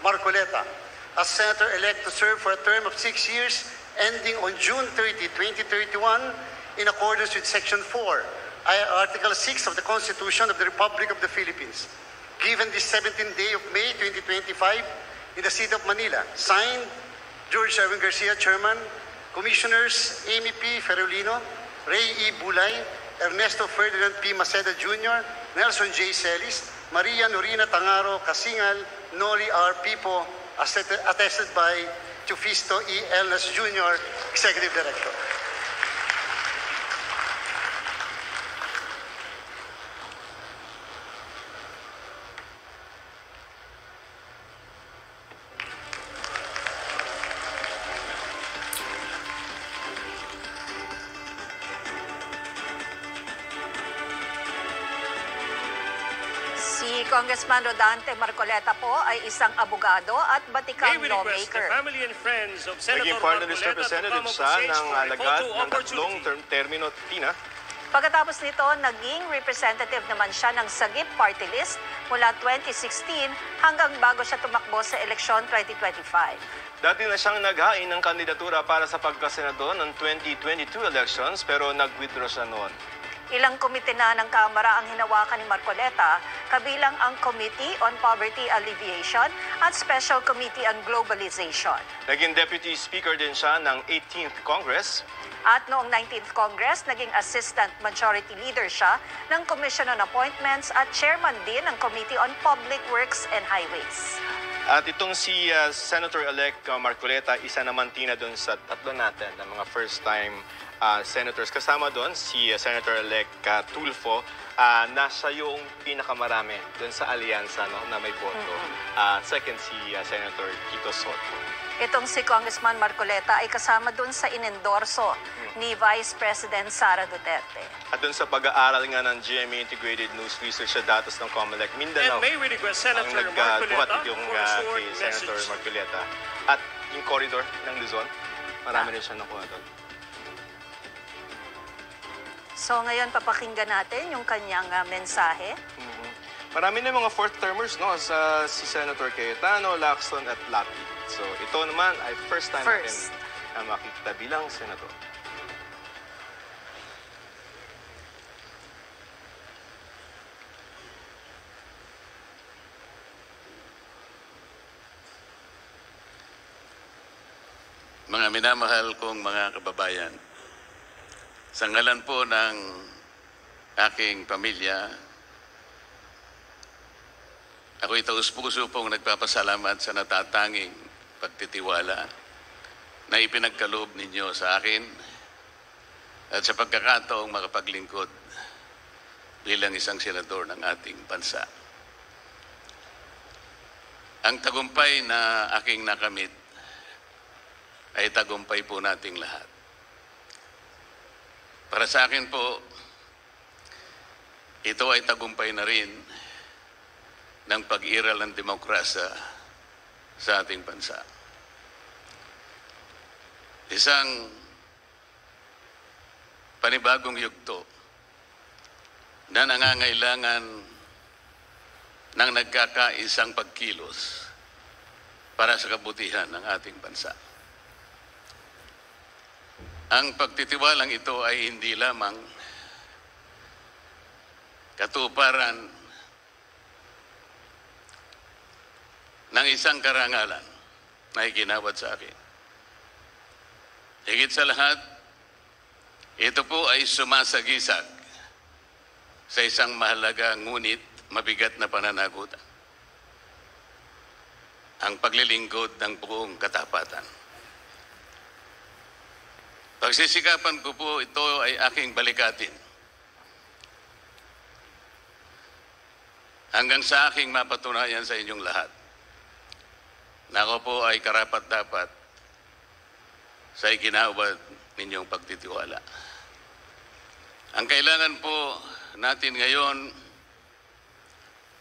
Marcoleta as Senator-elect to serve for a term of 6 years ending on June 30, 2031 in accordance with Section 4, Article 6 of the Constitution of the Republic of the Philippines. Given this 17th day of May 2025 in the city of Manila, signed George Erwin Garcia, Chairman, Commissioners Amy P. Ferolino, Ray E. Bulay, Ernesto Ferdinand P. Maceda Jr., Nelson J. Celis, Maria Norina Tangaro Kasingal, Noli R. Pipo, attested by Tufisto E. Elnas Jr., Executive Director. Si Congressman Rodante Marcoleta po ay isang abogado at batikang lawmaker. Naging finalist representative siya ng alagad ng tatlong termino Tina. Pagkatapos nito, naging representative naman siya ng Sagip Party List mula 2016 hanggang bago siya tumakbo sa eleksyon 2025. Dati na siyang naghain ng kandidatura para sa pagkasenador ng 2022 elections pero nag-withdraw siya noon. Ilang komite na ng Kamara ang hinawakan ni Marcoleta, kabilang ang Committee on Poverty Alleviation at Special Committee on Globalization. Naging Deputy Speaker din siya ng 18th Congress. At noong 19th Congress, naging Assistant Majority Leader siya ng Commission on Appointments at Chairman din ng Committee on Public Works and Highways. At itong si Senator-elect Marcoleta, isa naman Tina doon sa tatlo natin na mga first-time senators. Kasama doon si Senator-elect Tulfo, nasa yung pinakamarami doon sa alyansa na may boto. Second si Senator Tito Soto. Itong si Congressman Marcoleta ay kasama doon sa inendorso ni Vice President Sara Duterte. At doon sa pag-aaral nga ng GMA Integrated News Research sa datos ng COMELEC Mindanao, ang nagbuhat yung kay Senator Marcoleta. At yung corridor ng Luzon, marami rin siya nakuha doon. So ngayon papakinggan natin yung kanyang mensahe. Marami na mga fourth-termers si Senator Cayetano, Lacson at Lapi. So ito naman ay first time natin na makikita bilang senador. Mga minamahal kong mga kababayan, sa ngalan po ng aking pamilya, ako'y taus-puso pong nagpapasalamat sa natatanging pagtitiwala na ipinagkaloob ninyo sa akin at sa pagkakataong makapaglingkod bilang isang senador ng ating bansa. Ang tagumpay na aking nakamit ay tagumpay po nating lahat. Para sa akin po, ito ay tagumpay na rin ng pag-iral ng demokrasya sa ating bansa. Isang panibagong yugto na nangangailangan ng nagkakaisang pagkilos para sa kabutihan ng ating bansa. Ang pagtitiwalang ito ay hindi lamang katuparan ng isang karangalan na iginawad sa akin. Higit sa lahat, ito po ay sumasagisag sa isang mahalaga ngunit mabigat na pananagutan. Ang paglilingkod ng buong katapatan. Pagsisikapan ko po ito ay aking balikatin. Hanggang sa aking mapatunayan sa inyong lahat na ako po ay karapat-dapat sa iginawad ninyong pagtitiwala. Ang kailangan po natin ngayon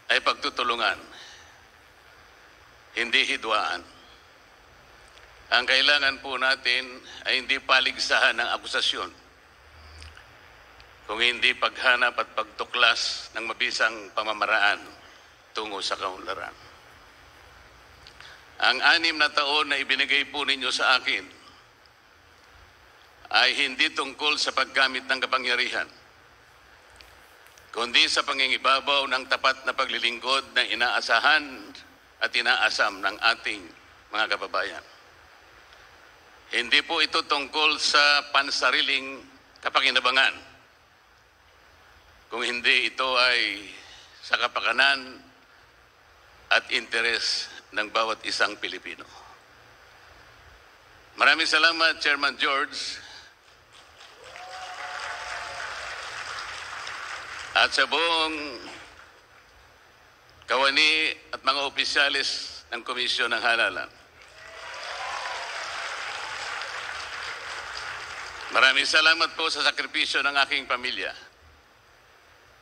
ay pagtutulungan, hindi hidwaan. Ang kailangan po natin ay hindi paligsahan ng akusasyon, kung hindi paghanap at pagtuklas ng mabisang pamamaraan tungo sa kaunlaran. Ang 6 na taon na ibinigay po ninyo sa akin ay hindi tungkol sa paggamit ng kapangyarihan, kundi sa pangingibabaw ng tapat na paglilingkod na inaasahan at inaasam ng ating mga kababayan. Hindi po ito tungkol sa pansariling kapakinabangan, kung hindi ito ay sa kapakanan at interes ng bawat isang Pilipino. Maraming salamat, Chairman George, at sa buong kawani at mga opisyalis ng Komisyon ng Halalan. Maraming salamat po sa sakripisyo ng aking pamilya.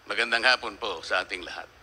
Magandang hapon po sa ating lahat.